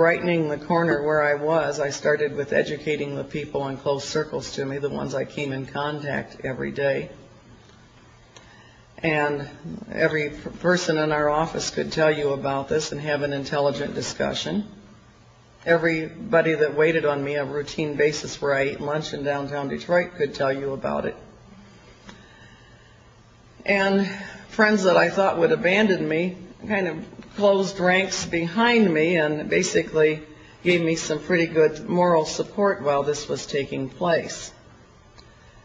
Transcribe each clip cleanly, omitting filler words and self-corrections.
brightening the corner where I was, I started with educating the people in close circles to me, the ones I came in contact every day. And every person in our office could tell you about this and have an intelligent discussion. Everybody that waited on me on a routine basis where I ate lunch in downtown Detroit could tell you about it. And friends that I thought would abandon me kind of closed ranks behind me and basically gave me some pretty good moral support while this was taking place.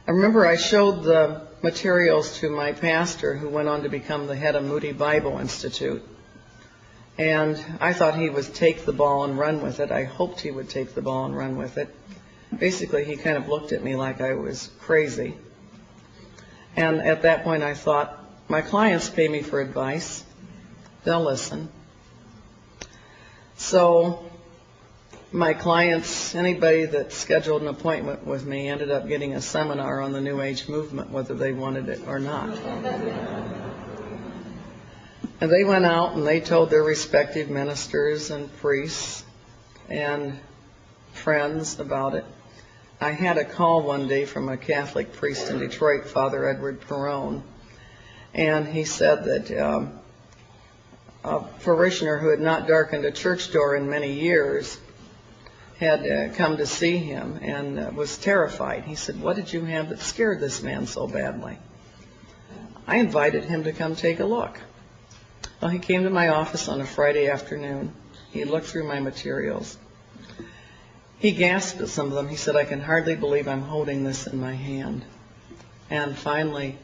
I remember I showed the materials to my pastor, who went on to become the head of Moody Bible Institute. And I thought he would take the ball and run with it. I hoped he would take the ball and run with it. Basically, he kind of looked at me like I was crazy. And at that point, I thought, my clients pay me for advice. They'll listen. So my clients, anybody that scheduled an appointment with me, ended up getting a seminar on the New Age movement, whether they wanted it or not. And they went out and they told their respective ministers and priests and friends about it. I had a call one day from a Catholic priest in Detroit, Father Edward Perrone, and he said that a parishioner who had not darkened a church door in many years had come to see him and was terrified. He said, "What did you have that scared this man so badly?" I invited him to come take a look. Well, he came to my office on a Friday afternoon. He looked through my materials. He gasped at some of them. He said, "I can hardly believe I'm holding this in my hand." And finally,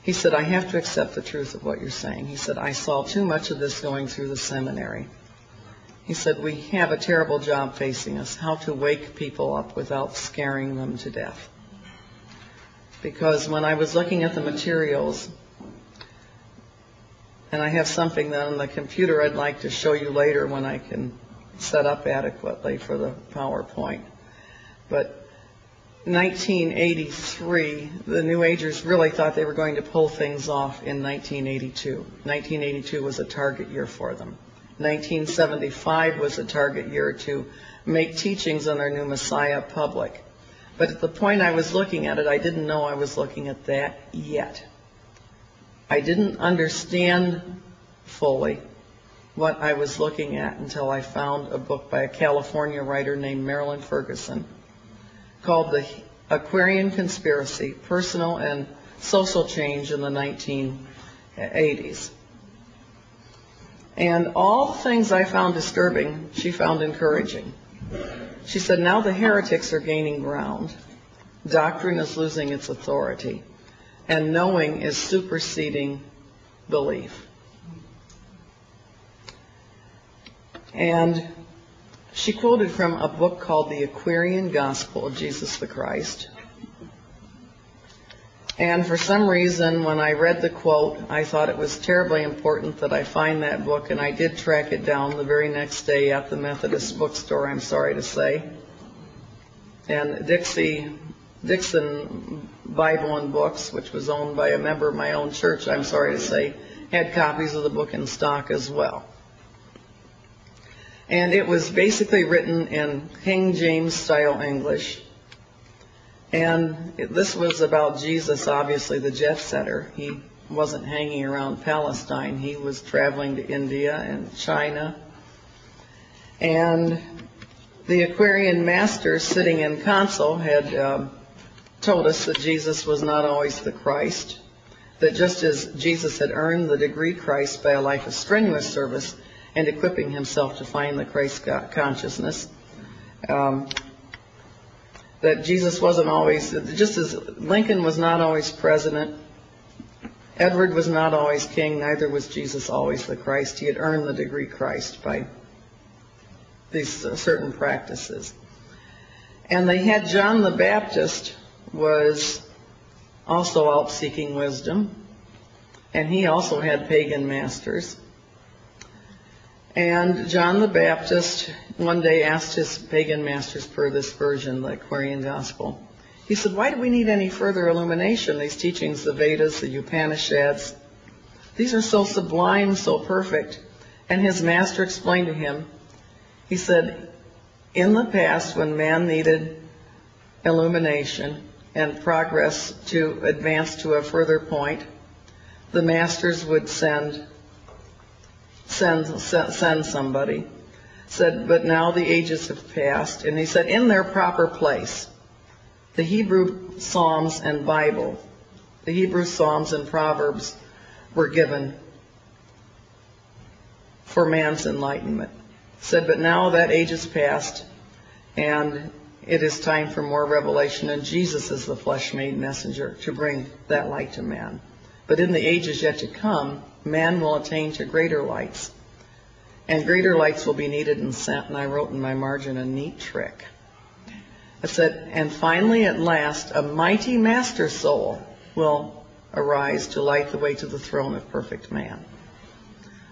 he said, "I have to accept the truth of what you're saying." He said, "I saw too much of this going through the seminary." He said, "We have a terrible job facing us, how to wake people up without scaring them to death." Because when I was looking at the materials, and I have something that on the computer I'd like to show you later when I can set up adequately for the PowerPoint. But 1983, the New Agers really thought they were going to pull things off in 1982. 1982 was a target year for them. 1975 was a target year to make teachings on their new Messiah public. But at the point I was looking at it, I didn't know I was looking at that yet. I didn't understand fully what I was looking at until I found a book by a California writer named Marilyn Ferguson called The Aquarian Conspiracy, Personal and Social Change in the 1980s. And all the things I found disturbing, she found encouraging. She said, now the heretics are gaining ground. Doctrine is losing its authority. And knowing is superseding belief. And she quoted from a book called The Aquarian Gospel of Jesus the Christ. And for some reason, when I read the quote, I thought it was terribly important that I find that book, and I did track it down the very next day at the Methodist bookstore, I'm sorry to say. And Dixon Bible and Books, which was owned by a member of my own church, I'm sorry to say, had copies of the book in stock as well. And it was basically written in King James style English. And this was about Jesus, obviously the jet setter. He wasn't hanging around Palestine. He was traveling to India and China. And the Aquarian masters sitting in council had told us that Jesus was not always the Christ, that just as Jesus had earned the degree Christ by a life of strenuous service and equipping himself to find the Christ consciousness, that Jesus wasn't always, just as Lincoln was not always president, Edward was not always king, neither was Jesus always the Christ. He had earned the degree Christ by these certain practices. And they had John the Baptist was also out seeking wisdom, and he also had pagan masters. And John the Baptist one day asked his pagan masters per this version, the Aquarian Gospel. He said, why do we need any further illumination? These teachings, the Vedas, the Upanishads, these are so sublime, so perfect. And his master explained to him, He said, in the past, when man needed illumination and progress to advance to a further point, the masters would send somebody. Said, but now the ages have passed. And he said, in their proper place, the Hebrew Psalms and Bible, the Hebrew Psalms and Proverbs were given for man's enlightenment. Said, but now that age is past, and it is time for more revelation, and Jesus is the flesh-made messenger to bring that light to man. But in the ages yet to come, man will attain to greater lights, and greater lights will be needed and sent. And I wrote in my margin a neat trick. I said, and finally at last, a mighty master soul will arise to light the way to the throne of perfect man.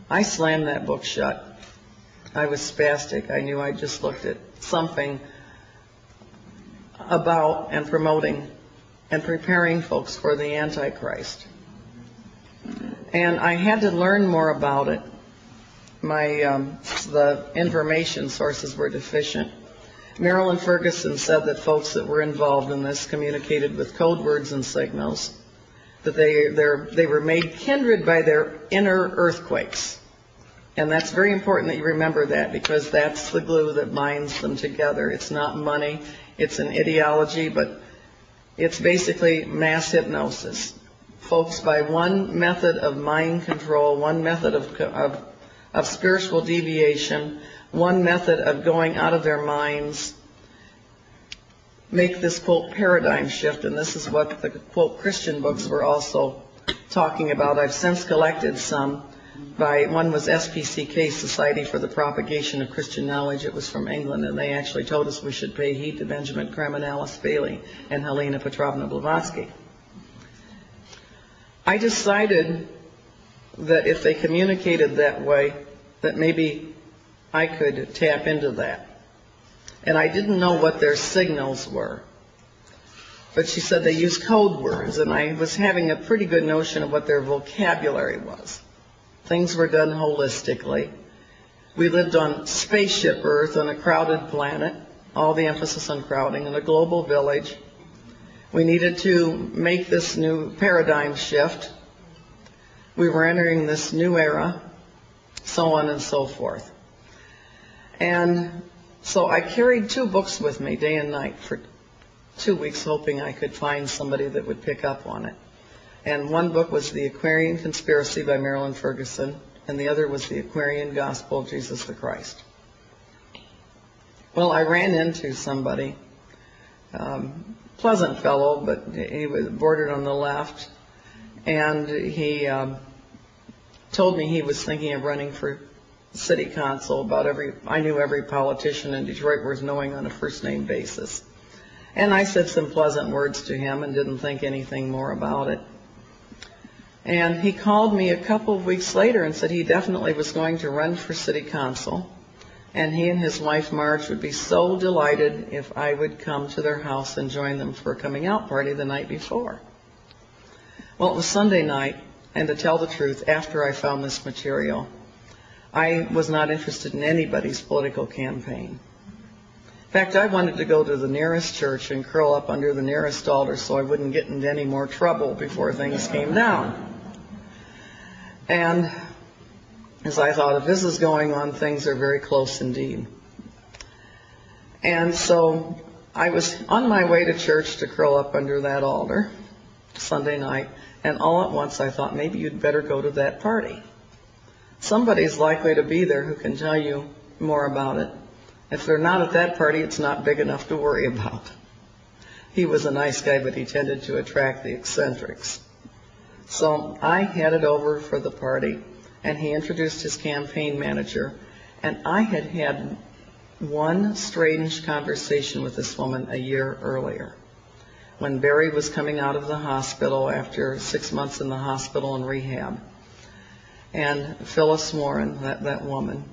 I slammed that book shut. I was spastic. I knew I just looked at something about and promoting and preparing folks for the Antichrist. And I had to learn more about it. The information sources were deficient. Marilyn Ferguson said that folks that were involved in this communicated with code words and signals, that they were made kindred by their inner earthquakes. And that's very important that you remember that, because that's the glue that binds them together. It's not money, it's an ideology, but it's basically mass hypnosis. Folks, by one method of mind control, one method of spiritual deviation, one method of going out of their minds, make this, quote, paradigm shift. And this is what the, quote, Christian books were also talking about. I've since collected some. One was SPCK, Society for the Propagation of Christian Knowledge. It was from England, and they actually told us we should pay heed to Benjamin Creme and Alice Bailey and Helena Petrovna Blavatsky. I decided that if they communicated that way, that maybe I could tap into that. And I didn't know what their signals were. But she said they use code words, and I was having a pretty good notion of what their vocabulary was. Things were done holistically. We lived on spaceship Earth on a crowded planet, all the emphasis on crowding, in a global village. We needed to make this new paradigm shift. We were entering this new era, so on and so forth. And so I carried 2 books with me day and night for 2 weeks, hoping I could find somebody that would pick up on it. And one book was The Aquarian Conspiracy by Marilyn Ferguson, and the other was The Aquarian Gospel of Jesus the Christ. Well, I ran into somebody, pleasant fellow, but he was bordered on the left, and he told me he was thinking of running for city council. I knew every politician in Detroit was knowing on a first-name basis. And I said some pleasant words to him and didn't think anything more about it. And he called me a couple of weeks later and said he definitely was going to run for city council, and he and his wife Marge would be so delighted if I would come to their house and join them for a coming out party the night before. Well, it was Sunday night, and to tell the truth, after I found this material, I was not interested in anybody's political campaign. In fact, I wanted to go to the nearest church and curl up under the nearest altar so I wouldn't get into any more trouble before things came down. And as I thought, if this is going on, things are very close indeed. And so I was on my way to church to curl up under that altar Sunday night, and all at once I thought, maybe you'd better go to that party. Somebody's likely to be there who can tell you more about it. If they're not at that party, it's not big enough to worry about. He was a nice guy, but he tended to attract the eccentrics. So I headed over for the party, and he introduced his campaign manager, and I had had one strange conversation with this woman a year earlier, when Barry was coming out of the hospital after 6 months in the hospital and rehab. And Phyllis Warren, that woman,